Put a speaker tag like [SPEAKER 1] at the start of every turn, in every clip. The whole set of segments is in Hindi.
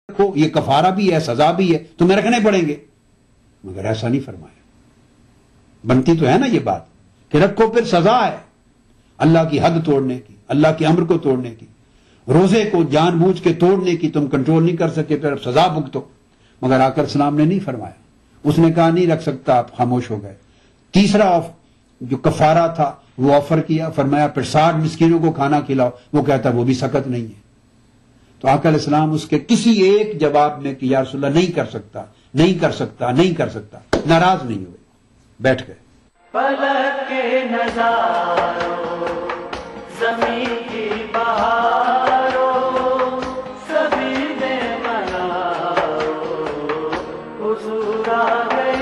[SPEAKER 1] रखो, ये कफारा भी है, सजा भी है, तुम्हें रखने पड़ेंगे। मगर ऐसा नहीं फरमाया। बनती तो है ना ये बात कि रखो फिर सजा है, अल्लाह की हद तोड़ने की, अल्लाह के अम्र को तोड़ने की, रोजे को जानबूझ के तोड़ने की तुम कंट्रोल नहीं कर सके, फिर सजा भुगतो। मगर आकर सलाम ने नहीं फरमाया, उसने कहा नहीं रख सकता, आप खामोश हो गए। तीसरा जो कफारा था वो ऑफर किया, फरमाया फिर 60 मिस्कीनों को खाना खिलाओ। वो कहता वो भी सख्त नहीं है। तो आका अलैहिस्सलाम उसके किसी एक जवाब में कि या रसूलल्लाह नहीं कर सकता, नहीं कर सकता, नहीं कर सकता, नाराज नहीं हुए, बैठ गए।
[SPEAKER 2] पलक के नजारों, ज़मीं की बहारों, सभी ने मनाओ, हुजूर आ गए।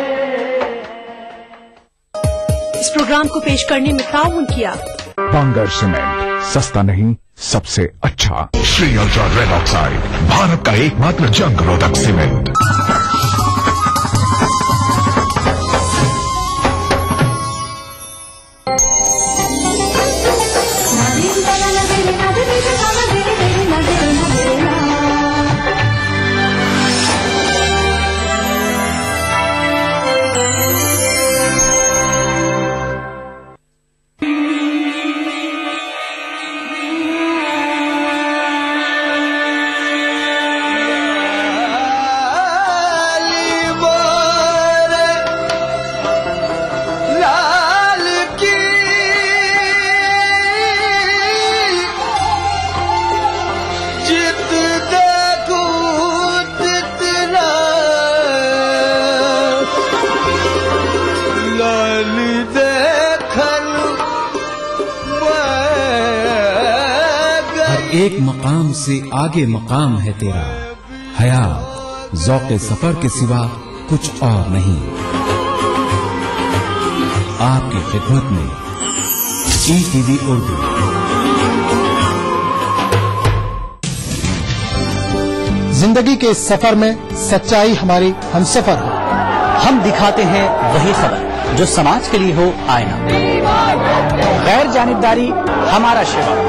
[SPEAKER 3] इस प्रोग्राम को पेश करने में ताउन किया
[SPEAKER 4] बांगर सीमेंट, सस्ता नहीं सबसे अच्छा। Shri ultra red oxide, Bharat का एकमात्र जंग रोधक सीमेंट।
[SPEAKER 5] एक मकाम से आगे मकाम है तेरा, हयात ज़ौक़े सफर के सिवा कुछ और नहीं। आपकी खिदमत में ईटीवी उर्दू।
[SPEAKER 6] जिंदगी के इस सफर में सच्चाई हमारी हमसफर हो।
[SPEAKER 7] हम दिखाते हैं वही खबर जो समाज के लिए हो आईना। गैर जानिबदारी हमारा शिवा।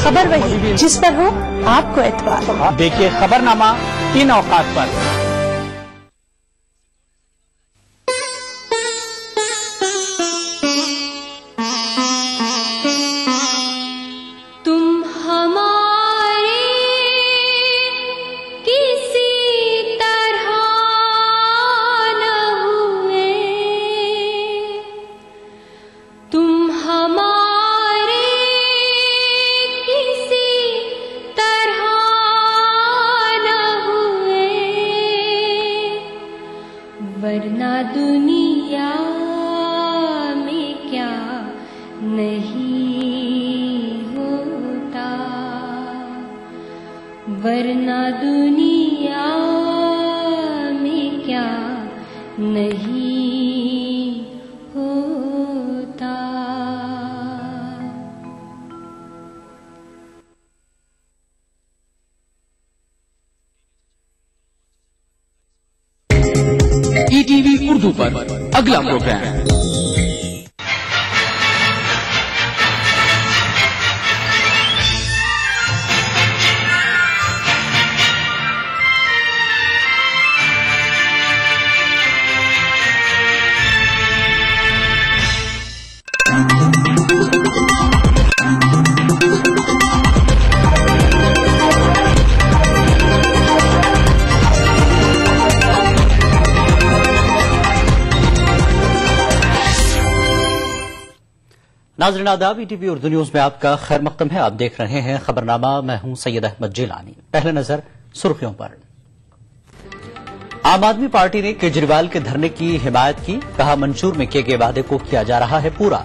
[SPEAKER 3] खबर वही जिस पर हो आपको एतबार।
[SPEAKER 7] देखिए खबरनामा इन औकात पर।
[SPEAKER 8] तुम हमारे किसी तरह न हुए, तुम हमारे किसी तरह न हुए, वरना दुनिया में क्या नहीं होता, वरना दुनिया में क्या नहीं होता।
[SPEAKER 5] ईटीवी उर्दू पर अगला प्रोग्राम।
[SPEAKER 7] नाज़रीन आदाब, ईटीवी उर्दू न्यूज में आपका खैर मकदम है। आप देख रहे हैं खबरनामा, मैं हूं सैयद अहमद जिलानी। पहले नजर सुर्खियों पर। आम आदमी पार्टी ने केजरीवाल के धरने की हिमायत की, कहा मंशूर में किए गए वादे को किया जा रहा है पूरा।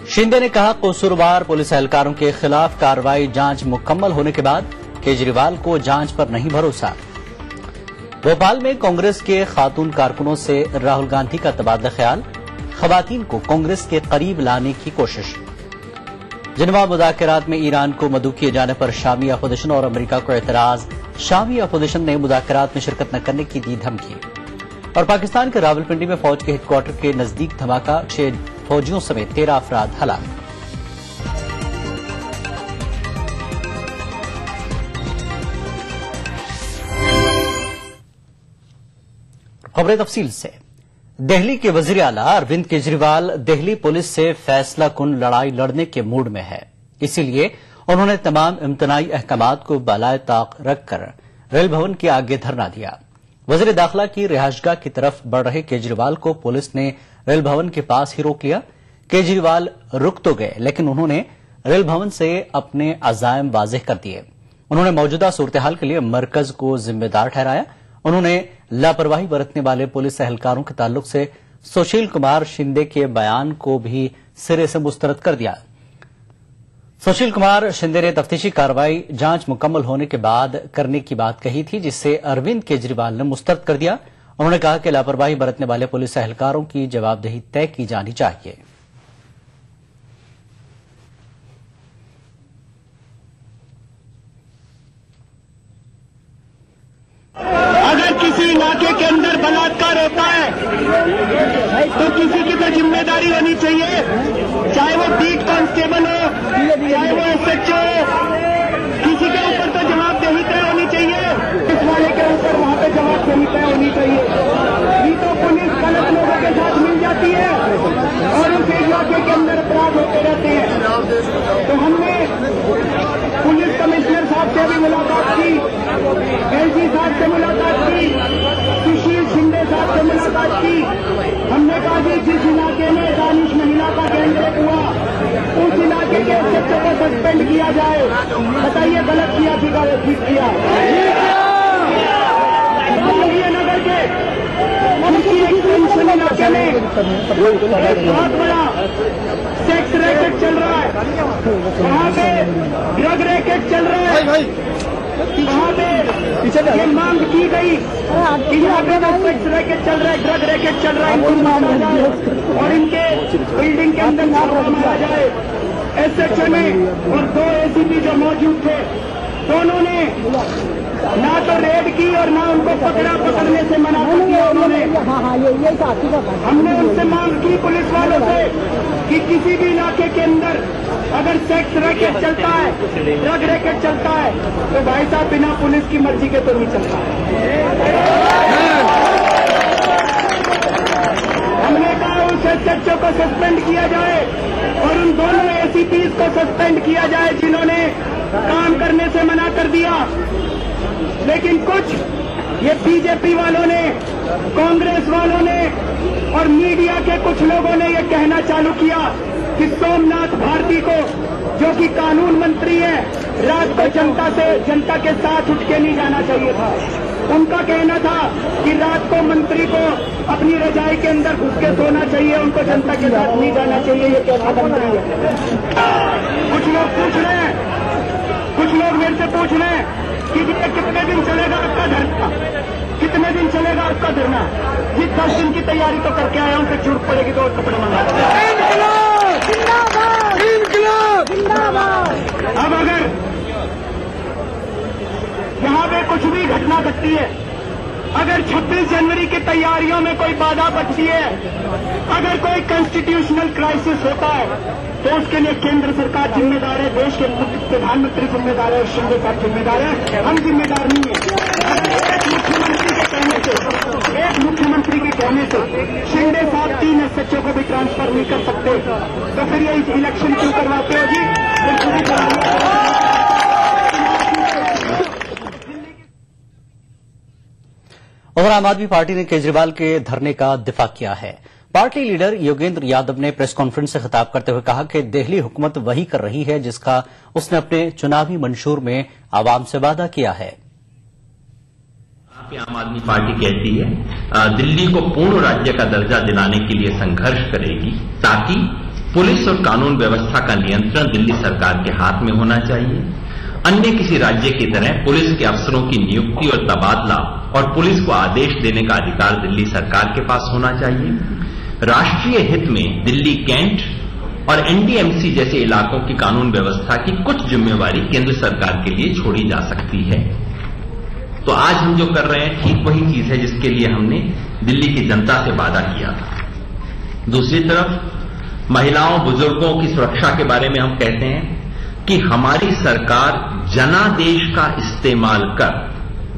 [SPEAKER 7] शिंदे ने कहा कसूरवार पुलिस एहलकारों के खिलाफ कार्रवाई जांच मुकम्मल होने के बाद केजरीवाल को जांच पर नहीं भरोसा। भोपाल में कांग्रेस के खातून कारकुनों से राहुल गांधी का तबादला ख्याल, खवातीन को कांग्रेस के करीब लाने की कोशिश। जिनेवा मुज़ाकरात में ईरान को मदऊ किए जाने पर शामी अपोजिशन और अमेरिका को एतराज, शामी अपोजिशन ने मुज़ाकरात में शिरकत न करने की दी धमकी। और पाकिस्तान के रावलपिंडी में फौज के हेडक्वार्टर के नजदीक धमाका, 6 फौजियों समेत 13 अफराद हलाक। खबरें तफसील से। दिल्ली के वजीर आला अरविंद केजरीवाल दिल्ली पुलिस से फैसला कुन लड़ाई लड़ने के मूड में है, इसीलिए उन्होंने तमाम इम्तनाई अहकामात को बालाए ताक रखकर रेल भवन के आगे धरना दिया। वजीर दाखिला की रिहायशगाह की तरफ बढ़ रहे केजरीवाल को पुलिस ने रेल भवन के पास ही रोक लिया। केजरीवाल रुक तो गए, लेकिन उन्होंने रेल भवन से अपने अज़ायम वाज़ेह कर दिए। उन्होंने मौजूदा सूरत-ए-हाल के लिए मरकज को जिम्मेदार ठहराया। उन्होंने लापरवाही बरतने वाले पुलिस एहलकारों के ताल्लुक से सुशील कुमार शिंदे के बयान को भी सिरे से मुस्तरद कर दिया। सुशील कुमार शिंदे ने तफ्तीशी कार्रवाई जांच मुकम्मल होने के बाद करने की बात कही थी, जिससे अरविंद केजरीवाल ने मुस्तरद कर दिया। उन्होंने कहा कि लापरवाही बरतने वाले पुलिस एहलकारों की जवाबदेही तय की जानी चाहिए।
[SPEAKER 9] अगर किसी इलाके के अंदर बलात्कार होता है तो किसी की तो जिम्मेदारी होनी चाहिए, चाहे वो बीट कांस्टेबल हो, चाहे वो एसएचओ हो, किसी के ऊपर तो जवाबदेही तय होनी चाहिए। इस वाले के ऊपर वहां पे जवाबदेही तय होनी चाहिए। नहीं तो पुलिस गलत लोगों के साथ मिल जाती है और उस इलाके के अंदर अपराध होते रहते हैं। तो हमने पुलिस कमिश्नर साहब से भी मुलाकात की, एलजी साहब से मुलाकात की, सुशील शिंदे साहब से मुलाकात की। हमने कहा कि जिस इलाके में दानिश महिला का गैंगरेप हुआ उस इलाके के एसएचओ को सस्पेंड किया जाए। बताइए गलत किया थी या ठीक किया? नगर के उनकी एक्सटेंशन इलाके में एक बहुत बड़ा सेक्स रैकेट चल रहा है, वहाँ पे ड्रग रैकेट चल रहा है। वहाँ पे ये मांग की गई कि यहाँ पे सेक्स रैकेट चल रहा है, ड्रग रैकेट चल रहा है, इनको मारा जाए और इनके बिल्डिंग के अंदर मारा जाए। एसएचओ ने और 2 एसीपी जो मौजूद थे, दोनों ने ना तो रेड की और ना उनको पकड़ने से मना कर दिया। उन्होंने हमने उनसे मांग की पुलिस वालों से कि किसी भी इलाके के अंदर अगर सेक्स रैकेट चलता है, ड्रग रैकेट चलता है, तो भाई साहब बिना पुलिस की मर्जी के तो नहीं चलता है। हमने कहा उस एसएचओ को सस्पेंड किया जाए और उन दोनों एसीपीज को सस्पेंड किया जाए जिन्होंने काम करने से मना कर दिया। लेकिन कुछ ये बीजेपी वालों ने, कांग्रेस वालों ने और मीडिया के कुछ लोगों ने ये कहना चालू किया कि सोमनाथ भारती को, जो कि कानून मंत्री है, रात को जनता के साथ उठ के नहीं जाना चाहिए था। उनका कहना था कि रात को मंत्री को अपनी रजाई के अंदर घुस के सोना चाहिए, उनको जनता के साथ नहीं जाना चाहिए। ये कहना बन रही है। कुछ लोग पूछ रहे हैं, कुछ लोग मेरे से पूछ रहे हैं कि ये कितने दिन चलेगा आपका धरना, कितने दिन चलेगा आपका धरना? जी 10 दिन की तैयारी तो करके आया हूं, फिर छूट पड़ेगी तो और कपड़े मंगा। अब अगर यहाँ पे कुछ भी घटना घटती है, अगर 26 जनवरी की तैयारियों में कोई बाधा बचती है, अगर कोई कॉन्स्टिट्यूशनल क्राइसिस होता है, तो उसके लिए केंद्र सरकार जिम्मेदार है, देश के प्रधानमंत्री जिम्मेदार है और शिंदे साहब जिम्मेदार है। हम जिम्मेदार नहीं है। एक मुख्यमंत्री के कहने से शिंदे साहब 3 एसएचओ को भी ट्रांसफर नहीं कर सकते, तो फिर ये इलेक्शन क्यों करवाते हो जी?
[SPEAKER 7] और आम आदमी पार्टी ने केजरीवाल के धरने का दिफा किया है। पार्टी लीडर योगेंद्र यादव ने प्रेस कॉन्फ्रेंस से खिताब करते हुए कहा कि दिल्ली हुकूमत वही कर रही है जिसका उसने अपने चुनावी मंशूर में आवाम से वादा किया है।
[SPEAKER 10] आम आदमी पार्टी कहती है दिल्ली को पूर्ण राज्य का दर्जा दिलाने के लिए संघर्ष करेगी, ताकि पुलिस और कानून व्यवस्था का नियंत्रण दिल्ली सरकार के हाथ में होना चाहिए। अन्य किसी राज्य की तरह पुलिस के अफसरों की नियुक्ति और तबादला और पुलिस को आदेश देने का अधिकार दिल्ली सरकार के पास होना चाहिए। राष्ट्रीय हित में दिल्ली कैंट और एनडीएमसी जैसे इलाकों की कानून व्यवस्था की कुछ जिम्मेवारी केंद्र सरकार के लिए छोड़ी जा सकती है। तो आज हम जो कर रहे हैं ठीक वही चीज है जिसके लिए हमने दिल्ली की जनता से वादा किया था। दूसरी तरफ महिलाओं बुजुर्गों की सुरक्षा के बारे में हम कहते हैं कि हमारी सरकार जनादेश का इस्तेमाल कर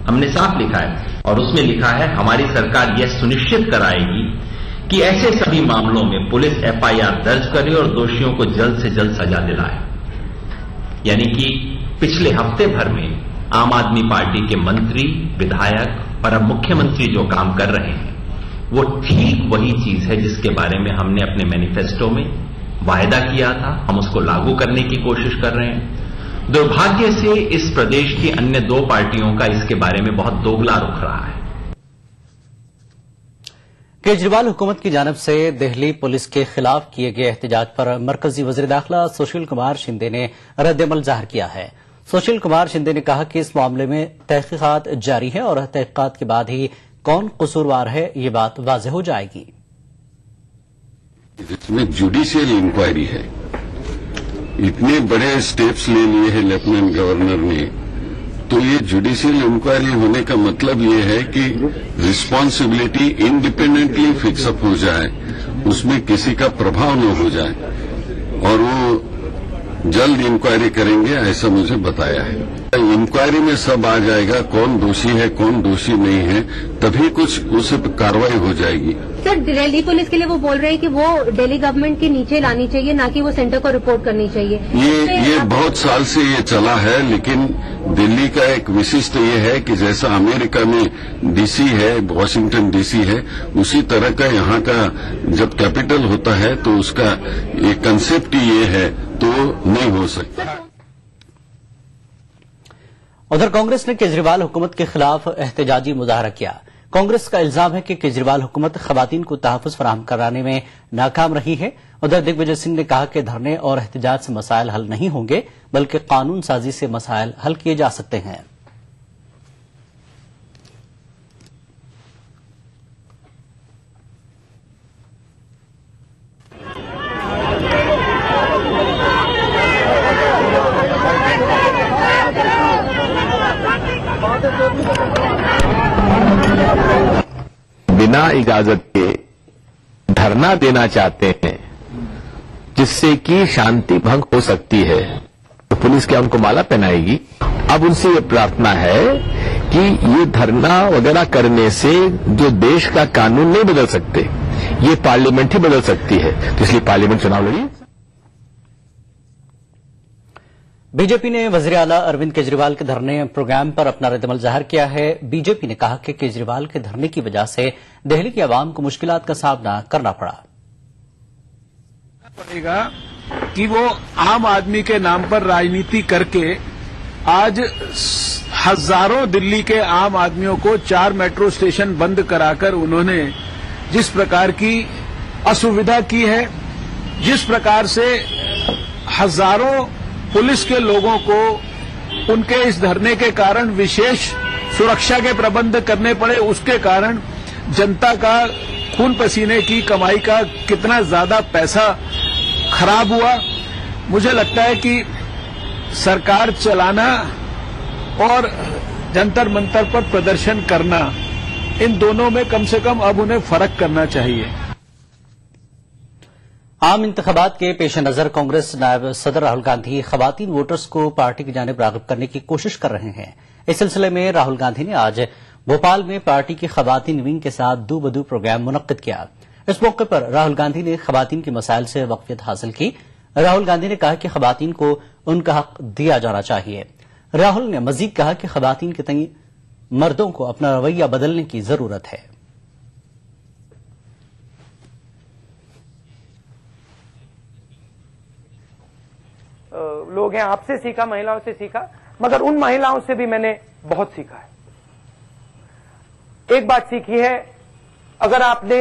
[SPEAKER 10] हमने साफ लिखा है और उसमें लिखा है हमारी सरकार यह सुनिश्चित कराएगी कि ऐसे सभी मामलों में पुलिस एफआईआर दर्ज करे और दोषियों को जल्द से जल्द सजा दिलाए। यानी कि पिछले हफ्ते भर में आम आदमी पार्टी के मंत्री, विधायक और अब मुख्यमंत्री जो काम कर रहे हैं वो ठीक वही चीज है जिसके बारे में हमने अपने मैनिफेस्टो में वायदा किया था। हम उसको लागू करने की कोशिश कर रहे हैं। दुर्भाग्य से इस प्रदेश की अन्य दो पार्टियों का इसके बारे में बहुत दोगला रुख रहा है।
[SPEAKER 7] केजरीवाल हुकूमत की जानिब से दिल्ली पुलिस के खिलाफ किए गए एहतजाज पर मरकजी वज़ीर दाखिला सुशील कुमार शिंदे ने रद्द-ए-अमल जाहिर किया है। सुशील कुमार शिंदे ने कहा कि इस मामले में तहकीकात जारी है और तहकीकात के बाद ही कौन कसूरवार है ये बात वाज़ेह हो जाएगी।
[SPEAKER 11] इसमें जुडिशियल इंक्वायरी है। इतने बड़े स्टेप्स ले लिए हैं लेफ्टिनेंट गवर्नर ने, तो ये जुडिशियल इंक्वायरी होने का मतलब ये है कि रिस्पांसिबिलिटी इंडिपेंडेंटली फिक्सअप हो जाए, उसमें किसी का प्रभाव न हो जाए और वो जल्द इंक्वायरी करेंगे ऐसा मुझे बताया है। इंक्वायरी में सब आ जाएगा, कौन दोषी है कौन दोषी नहीं है, तभी कुछ उस कार्रवाई हो जाएगी।
[SPEAKER 12] सर, दिल्ली पुलिस के लिए वो बोल रहे हैं कि वो दिल्ली गवर्नमेंट के नीचे लानी चाहिए, ना कि वो सेंटर को रिपोर्ट करनी चाहिए।
[SPEAKER 11] ये बहुत साल से ये चला है, लेकिन दिल्ली का एक विशिष्ट ये है कि जैसा अमेरिका में डीसी है, वॉशिंगटन डीसी है, उसी तरह का यहाँ का जब कैपिटल होता है तो उसका एक कंसेप्ट ही ये है, तो नहीं हो सकता।
[SPEAKER 7] उधर कांग्रेस ने केजरीवाल हुकूमत के खिलाफ एहतजाजी मुजाहरा किया। कांग्रेस का इल्जाम है कि केजरीवाल हुकूमत खवातीन को तहफ़्फ़ुज़ फराहम कराने में नाकाम रही है। उधर दिग्विजय सिंह ने कहा कि धरने और एहतजाज से मसाइल हल नहीं होंगे, बल्कि कानून साजी से मसाइल हल किए जा सकते हैं।
[SPEAKER 13] बिना इजाजत के धरना देना चाहते हैं जिससे कि शांति भंग हो सकती है, तो पुलिस क्या उनको माला पहनाएगी? अब उनसे ये प्रार्थना है कि ये धरना वगैरह करने से जो देश का कानून नहीं बदल सकते, ये पार्लियामेंट ही बदल सकती है, तो इसलिए पार्लियामेंट चुनाव लड़िए।
[SPEAKER 7] बीजेपी ने वज़ीर आला अरविंद केजरीवाल के धरने प्रोग्राम पर अपना रद्द-ए-अमल जाहिर किया है। बीजेपी ने कहा कि केजरीवाल के धरने की वजह से दिल्ली की आवाम को मुश्किलात का सामना करना
[SPEAKER 14] पड़ेगा कि वो आम आदमी के नाम पर राजनीति करके आज हजारों दिल्ली के आम आदमियों को 4 मेट्रो स्टेशन बंद कराकर उन्होंने जिस प्रकार की असुविधा की है, जिस प्रकार से हजारों पुलिस के लोगों को उनके इस धरने के कारण विशेष सुरक्षा के प्रबंध करने पड़े, उसके कारण जनता का खून पसीने की कमाई का कितना ज्यादा पैसा खराब हुआ। मुझे लगता है कि सरकार चलाना और जंतर मंतर पर प्रदर्शन करना, इन दोनों में कम से कम अब उन्हें फर्क करना चाहिए।
[SPEAKER 7] आम इंतखाबात के पेश नजर कांग्रेस नायब सदर राहुल गांधी खवातीन वोटर्स को पार्टी की जानिब राग़िब करने की कोशिश कर रहे हैं। इस सिलसिले में राहुल गांधी ने आज भोपाल में पार्टी की खवातीन विंग के साथ दू बदू प्रोग्राम मुनक्किद किया। इस मौके पर राहुल गांधी ने खवातीन के मसाइल से वाक़फ़ियत हासिल की। राहुल गांधी ने कहा कि खवातीन को उनका हक दिया जाना चाहिए। राहुल ने मजीद कहा कि खवातीन के तई मर्दों को अपना रवैया बदलने की जरूरत है।
[SPEAKER 15] लोग हैं, आपसे सीखा, महिलाओं से सीखा, मगर उन महिलाओं से भी मैंने बहुत सीखा है। एक बात सीखी है, अगर आपने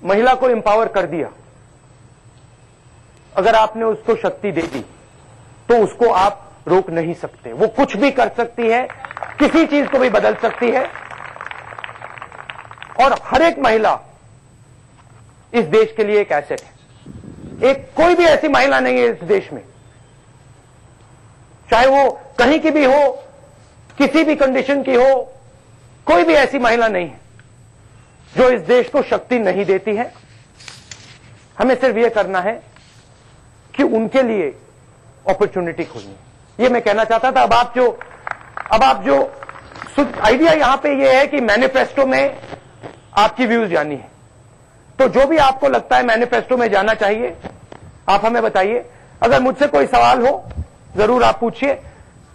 [SPEAKER 15] महिला को एम्पावर कर दिया, अगर आपने उसको शक्ति दे दी, तो उसको आप रोक नहीं सकते। वो कुछ भी कर सकती है, किसी चीज को भी बदल सकती है। और हर एक महिला इस देश के लिए एक एसेट है। एक कोई भी ऐसी महिला नहीं है इस देश में, चाहे वो कहीं की भी हो, किसी भी कंडीशन की हो, कोई भी ऐसी महिला नहीं है जो इस देश को शक्ति नहीं देती है। हमें सिर्फ यह करना है कि उनके लिए अपॉर्चुनिटी खोलनी है। ये मैं कहना चाहता था। अब आप जो आइडिया यहां पे ये है कि मैनिफेस्टो में आपकी व्यूज जानी है, तो जो भी आपको लगता है मैनिफेस्टो में जाना चाहिए आप हमें बताइए। अगर मुझसे कोई सवाल हो जरूर आप पूछिए।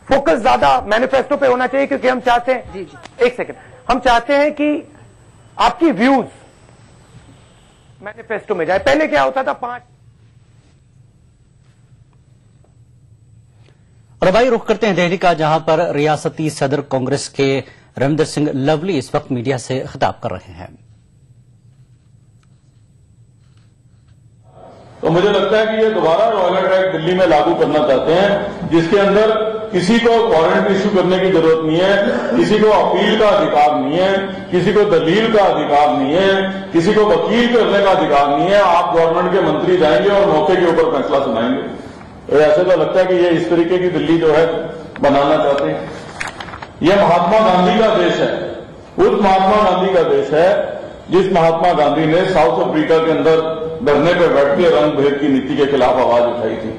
[SPEAKER 15] फोकस ज्यादा मैनिफेस्टो पे होना चाहिए, क्योंकि हम चाहते हैं, जी एक सेकंड, हम चाहते हैं कि आपकी व्यूज मैनिफेस्टो में जाए। पहले क्या होता था 5।
[SPEAKER 7] और भाई रुख करते हैं दिल्ली का, जहां पर रियासती सदर कांग्रेस के रविंदर सिंह लवली इस वक्त मीडिया से खिताब कर रहे हैं।
[SPEAKER 16] तो मुझे लगता है कि ये दोबारा रॉयल एक्ट दिल्ली में लागू करना चाहते हैं, जिसके अंदर किसी को वारंट इश्यू करने की जरूरत नहीं है, किसी को अपील का अधिकार नहीं है, किसी को दलील का अधिकार नहीं है, किसी को वकील करने का अधिकार नहीं है। आप गवर्नमेंट के मंत्री जाएंगे और मौके के ऊपर फैसला सुनाएंगे। तो ऐसे तो लगता है कि ये इस तरीके की दिल्ली जो है बनाना चाहते हैं। ये महात्मा गांधी का देश है, उस महात्मा गांधी का देश है जिस महात्मा गांधी ने साउथ अफ्रीका के अंदर धरने पर बैठ के रंग भेद की नीति के खिलाफ आवाज उठाई थी।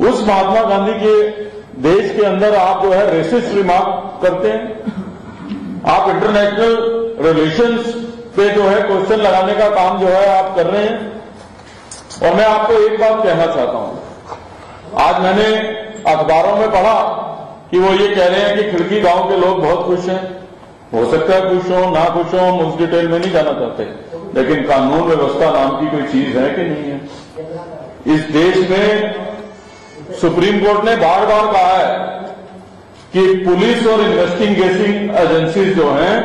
[SPEAKER 16] उस महात्मा गांधी के देश के अंदर आप जो है रेसिस्ट रिमार्क करते हैं। आप इंटरनेशनल रिलेशंस पे जो है क्वेश्चन लगाने का काम जो है आप कर रहे हैं। और मैं आपको एक बात कहना चाहता हूं, आज मैंने अखबारों में पढ़ा कि वो ये कह रहे हैं कि खिड़की गांव के लोग बहुत खुश हैं। हो सकता है खुश हो ना खुश हो, हम उस डिटेल में नहीं जाना चाहते, लेकिन कानून व्यवस्था नाम की कोई चीज है कि नहीं है। इस देश में सुप्रीम कोर्ट ने बार बार कहा है कि पुलिस और इन्वेस्टिगेटिंग एजेंसीज जो हैं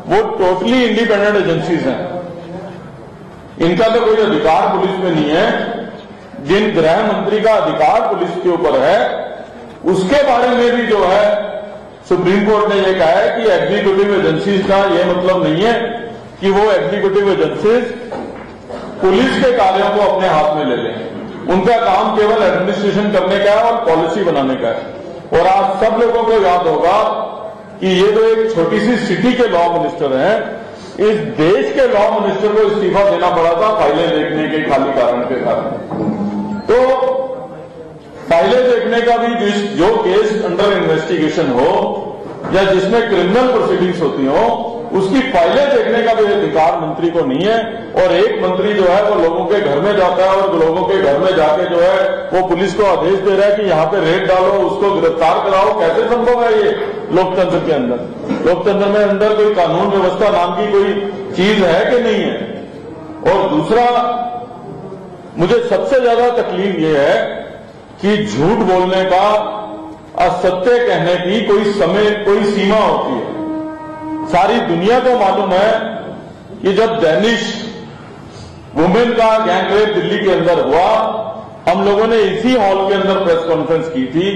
[SPEAKER 16] वो टोटली इंडिपेंडेंट एजेंसीज हैं। इनका तो कोई अधिकार पुलिस में नहीं है। जिन गृह मंत्री का अधिकार पुलिस के ऊपर है उसके बारे में भी जो है सुप्रीम कोर्ट ने यह कहा है कि एग्जीक्यूटिव एजेंसीज का यह मतलब नहीं है कि वो एग्जीक्यूटिव एजेंसीज पुलिस के कार्यों को अपने हाथ में ले लें। उनका काम केवल एडमिनिस्ट्रेशन करने का है और पॉलिसी बनाने का है। और आज सब लोगों को याद होगा कि ये तो एक छोटी सी सिटी के लॉ मिनिस्टर हैं, इस देश के लॉ मिनिस्टर को इस्तीफा देना पड़ा था फाइलें देखने के खाली कारण के कारण। तो फाइलें देखने का भी जो केस अंडर इन्वेस्टिगेशन हो या जिसमें क्रिमिनल प्रोसीडिंग्स होती हो, उसकी फाइलें देखने का भी अधिकार मंत्री को नहीं है। और एक मंत्री जो है वो लोगों के घर में जाता है और लोगों के घर में जाके जो है वो पुलिस को आदेश दे रहा है कि यहां पे रेड डालो, उसको गिरफ्तार कराओ। कैसे संभव है ये लोकतंत्र के अंदर? लोकतंत्र में अंदर कोई कानून व्यवस्था नाम की कोई चीज है कि नहीं है? और दूसरा, मुझे सबसे ज्यादा तकलीफ ये है कि झूठ बोलने का, असत्य कहने की कोई समय, कोई सीमा होती है। सारी दुनिया को मालूम है कि जब डेनिश वुमेन का गैंग रेप दिल्ली के अंदर हुआ, हम लोगों ने इसी हॉल के अंदर प्रेस कॉन्फ्रेंस की थी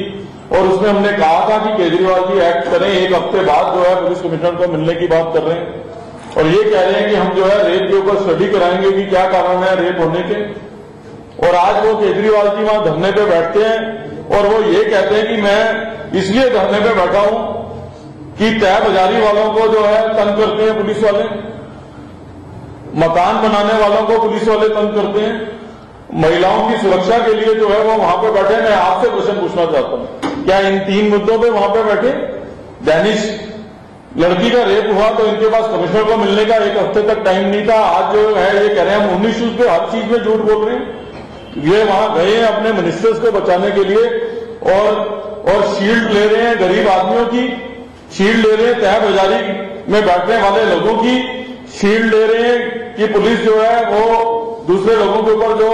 [SPEAKER 16] और उसमें हमने कहा था कि केजरीवाल जी एक्ट करें। एक हफ्ते बाद जो है पुलिस कमिश्नर को मिलने की बात कर रहे हैं और ये कह रहे हैं कि हम जो है रेप के ऊपर स्टडी कराएंगे कि क्या कारण है रेप होने के। और आज वो केजरीवाल जी वहां धरने पे बैठते हैं और वो ये कहते हैं कि मैं इसलिए धरने पे बैठा हूं कि तय बाजारी वालों को जो है तंग करते हैं पुलिस वाले, मकान बनाने वालों को पुलिस वाले तंग करते हैं, महिलाओं की सुरक्षा के लिए जो है वो वहां पे बैठे। मैं आपसे क्वेश्चन पूछना चाहता हूं, क्या इन 3 मुद्दों पे वहां पे बैठे? डैनिश लड़की का रेप हुआ तो इनके पास कमिश्नर को मिलने का 1 हफ्ते तक टाइम नहीं था। आज जो है ये कह रहे हैं हम 19 इश्यूज पे हर चीज में झूठ बोल रहे हैं। ये वहां गए हैं अपने मिनिस्टर्स को बचाने के लिए और शील्ड ले रहे हैं गरीब आदमियों की, शील्ड ले रहे हैं तय बाजारी में बैठने वाले लोगों की, शील्ड ले रहे हैं कि पुलिस जो है वो दूसरे लोगों के ऊपर जो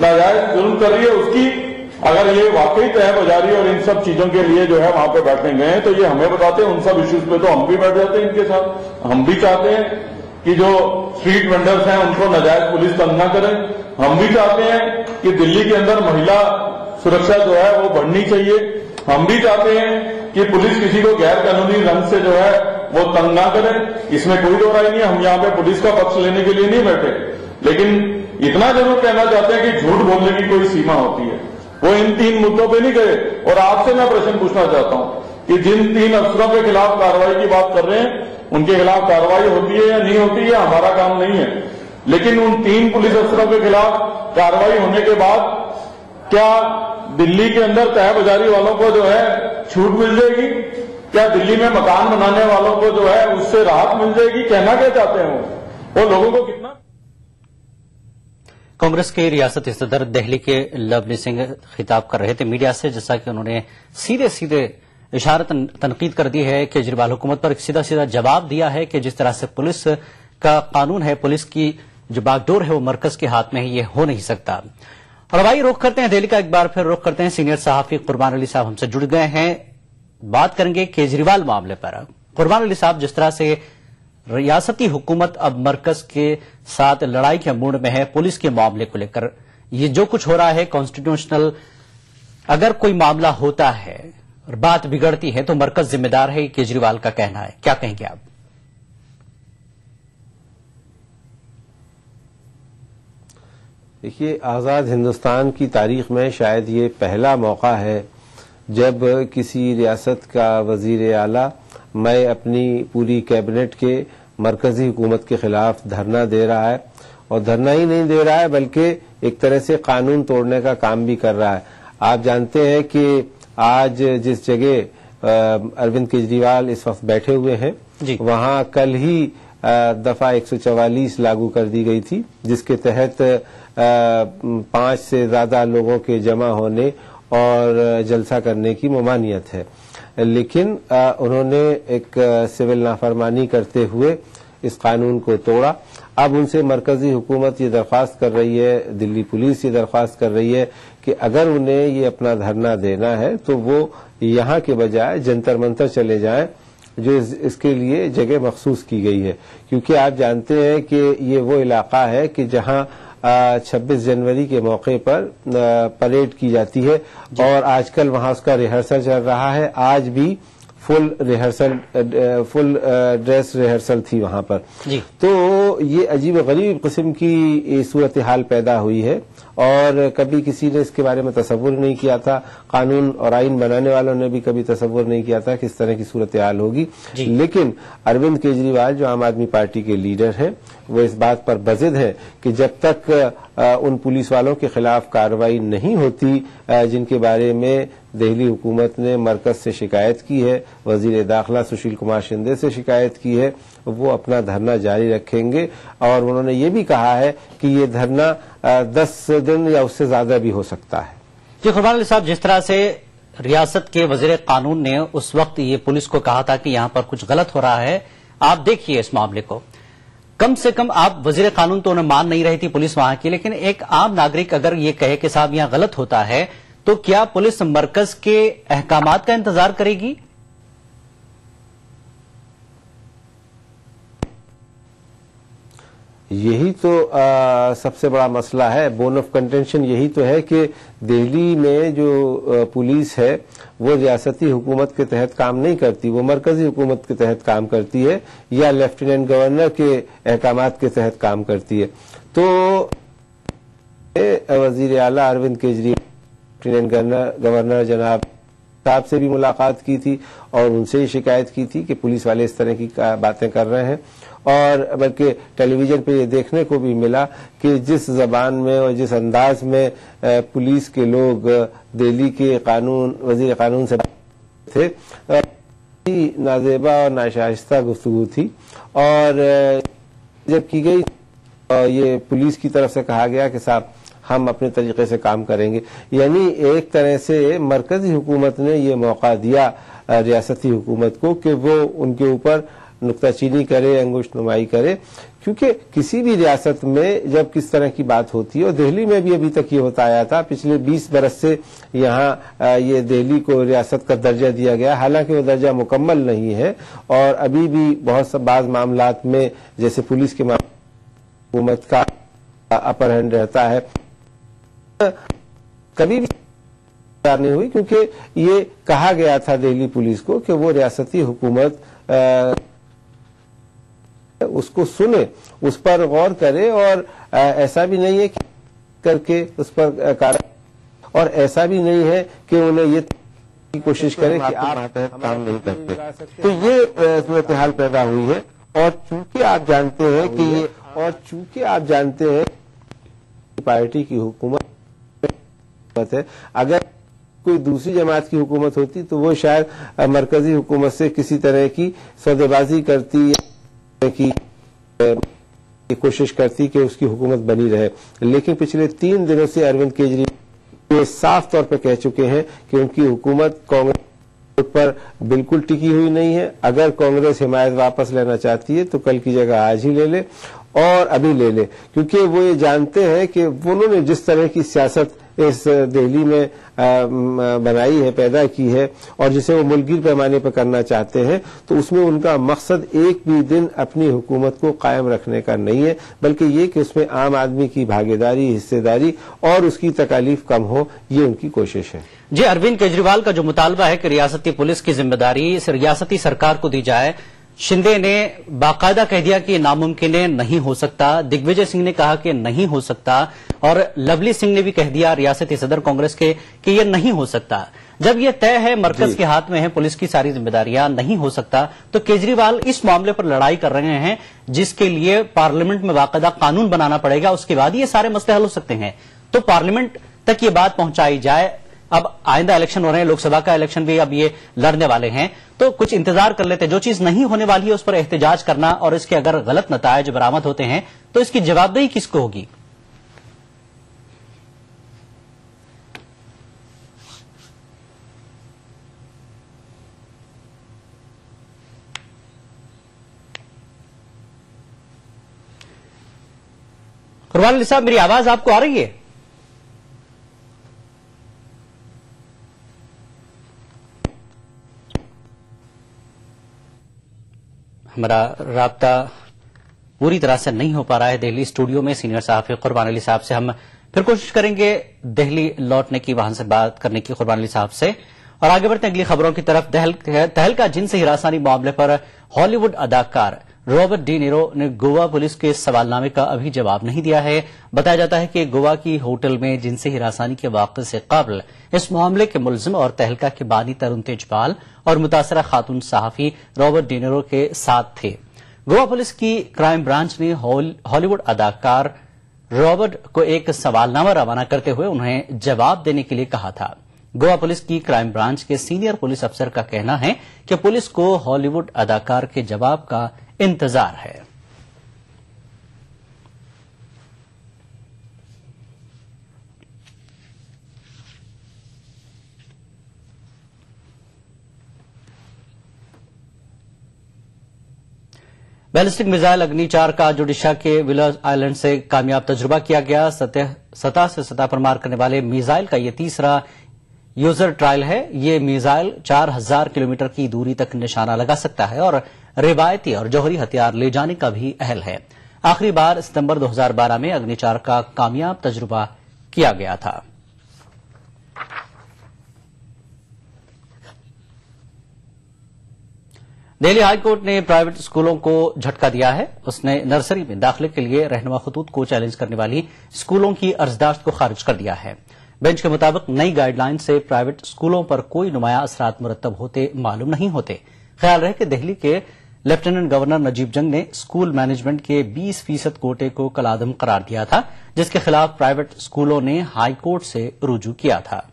[SPEAKER 16] नाजायज जुल्म कर रही है उसकी। अगर ये वाकई तय बाजारी और इन सब चीजों के लिए जो है वहां पे बैठने गए हैं तो ये हमें बताते हैं। उन सब इश्यूज पे तो हम भी बैठ जाते हैं इनके साथ। हम भी चाहते हैं कि जो स्ट्रीट वेंडर्स हैं उनको नाजायज पुलिस तंग न करे। हम भी चाहते हैं कि दिल्ली के अंदर महिला सुरक्षा जो है वो बढ़नी चाहिए। हम भी चाहते हैं कि पुलिस किसी को गैर कानूनी रंग से जो है वो तंग ना करे। इसमें कोई दो राय नहीं है। हम यहाँ पे पुलिस का पक्ष लेने के लिए नहीं बैठे, लेकिन इतना जरूर कहना चाहते हैं कि झूठ बोलने की कोई सीमा होती है। वो इन 3 मुद्दों पे नहीं गए। और आपसे मैं प्रश्न पूछना चाहता हूं कि जिन 3 अफसरों के खिलाफ कार्रवाई की बात कर रहे हैं उनके खिलाफ कार्रवाई होती है या नहीं होती है, हमारा काम नहीं है। लेकिन उन 3 पुलिस अफसरों के खिलाफ कार्रवाई होने के बाद क्या दिल्ली के अंदर तय बाजारी वालों को जो है छूट मिल जाएगी? क्या दिल्ली में मकान बनाने वालों को जो है उससे राहत मिल जाएगी? कहना क्या चाहते हैं वो लोगों को कितना?
[SPEAKER 7] कांग्रेस के रियासती सदर दिल्ली के लवली सिंह खिताब कर रहे थे मीडिया से, जैसा कि उन्होंने सीधे सीधे इशारत तनकीद कर दी है केजरीवाल हुकूमत पर। सीधा सीधा जवाब दिया है कि जिस तरह से पुलिस का कानून है, पुलिस की जो बागडोर है वो मरकज के हाथ में ही ये हो नहीं सकता। और अब आइए रुख करते हैं दिल्ली का, एक बार फिर रुख करते हैं सीनियर सहाफी कुर्बान अली साहब हमसे जुड़ गए हैं। बात करेंगे केजरीवाल मामले पर। कुर्बान अली साहब, जिस तरह से रियासती हुकूमत अब मरकज के साथ लड़ाई के मूड में है पुलिस के मामले को लेकर, ये जो कुछ हो रहा है कॉन्स्टिट्यूशनल, अगर कोई मामला होता है और बात बिगड़ती है तो मरकज जिम्मेदार है, केजरीवाल का कहना है, क्या कहेंगे आप?
[SPEAKER 17] देखिए, आज़ाद हिंदुस्तान की तारीख में शायद ये पहला मौका है जब किसी रियासत का वजीर आला मैं अपनी पूरी कैबिनेट के मरकजी हुकूमत के खिलाफ धरना दे रहा है, और धरना ही नहीं दे रहा है बल्कि एक तरह से कानून तोड़ने का काम भी कर रहा है। आप जानते हैं कि आज जिस जगह अरविंद केजरीवाल इस वक्त बैठे हुए हैं वहां कल ही दफा 144 लागू कर दी गई थी, जिसके तहत 5 से ज्यादा लोगों के जमा होने और जलसा करने की ममानियत है। लेकिन उन्होंने एक सिविल नाफरमानी करते हुए इस कानून को तोड़ा। अब उनसे मरकजी हुकूमत ये दरख्वास्त कर रही है, दिल्ली पुलिस ये दरख्वास्त कर रही है कि अगर उन्हें ये अपना धरना देना है तो वो यहाँ के बजाय जंतर मंतर चले जाएं, जो इसके लिए जगह मखसूस की गई है। क्योंकि आप जानते हैं कि ये वो इलाका है कि जहाँ 26 जनवरी के मौके पर परेड की जाती है और आजकल वहां उसका रिहर्सल चल रहा है। आज भी फुल ड्रेस रिहर्सल थी वहां पर। तो ये अजीब गरीब किस्म की सूरत हाल पैदा हुई है और कभी किसी ने इसके बारे में तसव्वुर नहीं किया था। कानून और आइन बनाने वालों ने भी कभी तसव्वुर नहीं किया था कि इस तरह की सूरत हाल होगी। लेकिन अरविंद केजरीवाल जो आम आदमी पार्टी के लीडर हैं, वो इस बात पर बजिद है कि जब तक उन पुलिस वालों के खिलाफ कार्रवाई नहीं होती जिनके बारे में दिल्ली हुकूमत ने मरकज से शिकायत की है, वजीर दाखिला सुशील कुमार शिंदे से शिकायत की है, वो अपना धरना जारी रखेंगे। और उन्होंने ये भी कहा है कि ये धरना 10 दिन या उससे ज्यादा भी हो सकता है।
[SPEAKER 7] जी कुर्बान अली साहब, जिस तरह से रियासत के वजीर कानून ने उस वक्त ये पुलिस को कहा था कि यहां पर कुछ गलत हो रहा है, आप देखिए इस मामले को। कम से कम आप वजीर कानून तो उन्हें मान नहीं रही थी पुलिस वहां की, लेकिन एक आम नागरिक अगर ये कहे कि साहब यहां गलत होता है तो क्या पुलिस मरकज के अहकामात का इंतजार करेगी?
[SPEAKER 17] यही तो सबसे बड़ा मसला है। बोन ऑफ कंटेंशन यही तो है कि दिल्ली में जो पुलिस है वो रियासती हुकूमत के तहत काम नहीं करती, वो मरकजी हुकूमत के तहत काम करती है या लेफ्टिनेंट गवर्नर के अहकामात के तहत काम करती है। तो वजीर आला अरविंद केजरीवाल लेफ्टिनेंट गवर्नर जनाब साहब से भी मुलाकात की थी और उनसे ही शिकायत की थी कि पुलिस वाले इस तरह की बातें कर रहे हैं। और बल्कि टेलीविजन पे ये देखने को भी मिला कि जिस जबान में और जिस अंदाज में पुलिस के लोग दिल्ली के वजीर कानून से थे, नाजेबा और नाशाइस्ता गुफ्तगू थी। और जब की गई ये पुलिस की तरफ से कहा गया कि साहब हम अपने तरीके से काम करेंगे। यानी एक तरह से मरकजी हुकूमत ने ये मौका दिया रियासती हुकूमत को कि वो उनके ऊपर नुक्ताचीनी करे, अंगुश नुमाई करे। क्योंकि किसी भी रियासत में जब किस तरह की बात होती है, और दिल्ली में भी अभी तक ये होता आया था, पिछले 20 बरस से यहाँ ये दिल्ली को रियासत का दर्जा दिया गया, हालांकि वो दर्जा मुकम्मल नहीं है और अभी भी बहुत सब बाज मामलात में जैसे पुलिस के हुकूमत का अपर हैंड रहता है। कभी भी नहीं हुई क्योंकि ये कहा गया था दिल्ली पुलिस को कि वो रियासती हुकूमत उसको सुने, उस पर गौर करे और ऐसा भी नहीं है कि करके उस पर कार्रवाई, और ऐसा भी नहीं है कि उन्हें ये की कोशिश करे कि आप काम नहीं करते। तो ये सूरत हाल पैदा हुई है। और चूंकि आप जानते हैं पार्टी की हुकूमत है, अगर कोई दूसरी जमात की हुकूमत होती तो वो शायद मरकजी हुकूमत से किसी तरह की सौदेबाजी करती की कोशिश करती कि उसकी हुकूमत बनी रहे। लेकिन पिछले 3 दिनों से अरविंद केजरीवाल ये साफ तौर पर कह चुके हैं कि उनकी हुकूमत कांग्रेस पर बिल्कुल टिकी हुई नहीं है। अगर कांग्रेस हिमायत वापस लेना चाहती है तो कल की जगह आज ही ले ले और अभी ले ले, क्योंकि वो ये जानते हैं कि उन्होंने जिस तरह की सियासत इस दिल्ली में बनाई है, पैदा की है और जिसे वो मुल्की पैमाने पर करना चाहते हैं, तो उसमें उनका मकसद एक भी दिन अपनी हुकूमत को कायम रखने का नहीं है, बल्कि ये कि उसमें आम आदमी की भागीदारी, हिस्सेदारी और उसकी तकालीफ कम हो, ये उनकी कोशिश है।
[SPEAKER 7] जी, अरविंद केजरीवाल का जो मुतालबा है कि रियासती पुलिस की जिम्मेदारी रियासती सरकार को दी जाए, शिंदे ने बाकायदा कह दिया कि नामुमकिन नहीं हो सकता, दिग्विजय सिंह ने कहा कि नहीं हो सकता और लवली सिंह ने भी कह दिया रियासती सदर कांग्रेस के कि ये नहीं हो सकता। जब ये तय है, मरकज के हाथ में है पुलिस की सारी जिम्मेदारियां, नहीं हो सकता, तो केजरीवाल इस मामले पर लड़ाई कर रहे हैं जिसके लिए पार्लियामेंट में बाकायदा कानून बनाना पड़ेगा, उसके बाद ये सारे मसले हल हो सकते हैं। तो पार्लियामेंट तक ये बात पहुंचाई जाए। अब आइंदा इलेक्शन हो रहे हैं, लोकसभा का इलेक्शन भी अब ये लड़ने वाले हैं, तो कुछ इंतजार कर लेते हैं। जो चीज नहीं होने वाली है उस पर एहतजाज करना और इसके अगर गलत नतायज बरामद होते हैं तो इसकी जवाबदेही किसको होगी? कुरबान अली साहब, मेरी आवाज आपको आ रही है? हमारा राब्ता पूरी तरह से नहीं हो पा रहा है दिल्ली स्टूडियो में सीनियर सहाफी कुरबान अली साहब से। हम फिर कोशिश करेंगे दिल्ली लौटने की, वहां से बात करने की कुरबान अली साहब से। और आगे बढ़ते हैं अगली खबरों की तरफ। तहलका जिनसी हिरासनी मामले पर हॉलीवुड अदाकार रॉबर्ट डी नीरो ने गोवा पुलिस के सवालनामे का अभी जवाब नहीं दिया है। बताया जाता है कि गोवा की होटल में जिनसी हिरासनी के वाक़े से कबल इस मामले के मुलजिम और तहलका के बानी तरुण तेजपाल और मुतासरा खातून सहाफी रॉबर्ट डी नीरो के साथ थे। गोवा पुलिस की क्राइम ब्रांच ने हॉलीवुड अदाकार रॉबर्ट को एक सवालनामा रवाना करते हुए उन्हें जवाब देने के लिए कहा था। गोवा पुलिस की क्राइम ब्रांच के सीनियर पुलिस अफसर का कहना है कि पुलिस को हॉलीवुड अदाकार के जवाब का इंतजार है। बैलिस्टिक मिसाइल अग्नि 4 का जोडिशा के विलर्स आइलैंड से कामयाब तजुर्बा किया गया। सतह से सतह पर मार करने वाले मिसाइल का यह तीसरा यूजर ट्रायल है। ये मिसाइल 4000 किलोमीटर की दूरी तक निशाना लगा सकता है और रिवायती और जौहरी हथियार ले जाने का भी अहल है। आखिरी बार सितंबर 2012 में अग्नि 4 का कामयाब तजुर्बा किया गया था। दिल्ली हाईकोर्ट ने प्राइवेट स्कूलों को झटका दिया है। उसने नर्सरी में दाखिले के लिए रहनुमा खतूत को चैलेंज करने वाली स्कूलों की अर्जदाश्त को खारिज कर दिया है। बेंच के मुताबिक नई गाइडलाइन से प्राइवेट स्कूलों पर कोई नुमाया असरात मुरतब होते मालूम नहीं होते। ख्याल रहे कि दिल्ली के लेफ्टिनेंट गवर्नर नजीब जंग ने स्कूल मैनेजमेंट के 20% कोटे को कलादम करार दिया था, जिसके खिलाफ प्राइवेट स्कूलों ने हाईकोर्ट से रुजू किया था।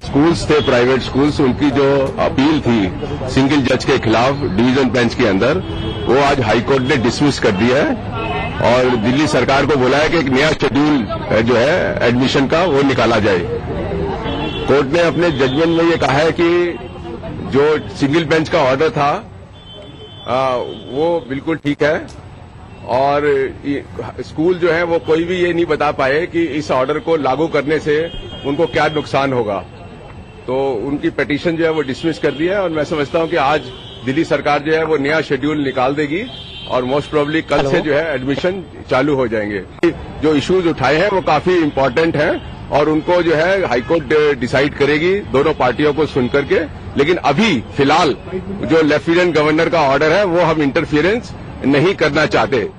[SPEAKER 18] स्कूल्स थे प्राइवेट स्कूल्स, उनकी जो अपील थी सिंगल जज के खिलाफ डिवीजन बेंच के अंदर, वो आज हाईकोर्ट ने डिसमिस कर दिया है और दिल्ली सरकार को बोला है कि एक नया शेड्यूल जो है एडमिशन का वो निकाला जाए। कोर्ट ने अपने जजमेंट में ये कहा है कि जो सिंगल बेंच का ऑर्डर था वो बिल्कुल ठीक है और स्कूल जो है वो कोई भी ये नहीं बता पाए कि इस ऑर्डर को लागू करने से उनको क्या नुकसान होगा। तो उनकी पिटीशन जो है वो डिसमिस कर दिया है और मैं समझता हूं कि आज दिल्ली सरकार जो है वो नया शेड्यूल निकाल देगी और मोस्ट प्रोबेबली कल से जो है एडमिशन चालू हो जाएंगे। जो इश्यूज उठाए हैं वो काफी इम्पोर्टेंट हैं और उनको जो है हाईकोर्ट डिसाइड करेगी दोनों पार्टियों को सुन करके। लेकिन अभी फिलहाल जो लेफ्टिनेंट गवर्नर का ऑर्डर है वो हम इंटरफियरेंस नहीं करना चाहते।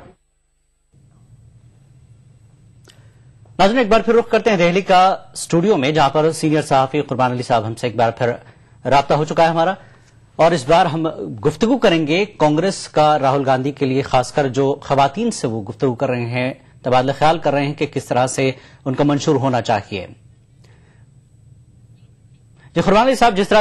[SPEAKER 7] नाज़रीन, एक बार फिर रुख करते हैं दिल्ली का स्टूडियो में, जहां पर सीनियर सहाफी कुरबान अली साहब हमसे एक बार फिर राब्ता हो चुका है हमारा। और इस बार हम गुफ्तगू करेंगे कांग्रेस का राहुल गांधी के लिए, खासकर जो खवातीन से वो गुफ्तगू कर रहे हैं तबादला ख्याल कर रहे हैं कि किस तरह से उनका मंशूर होना चाहिए। जी खुरवानी साहब, जिस तरह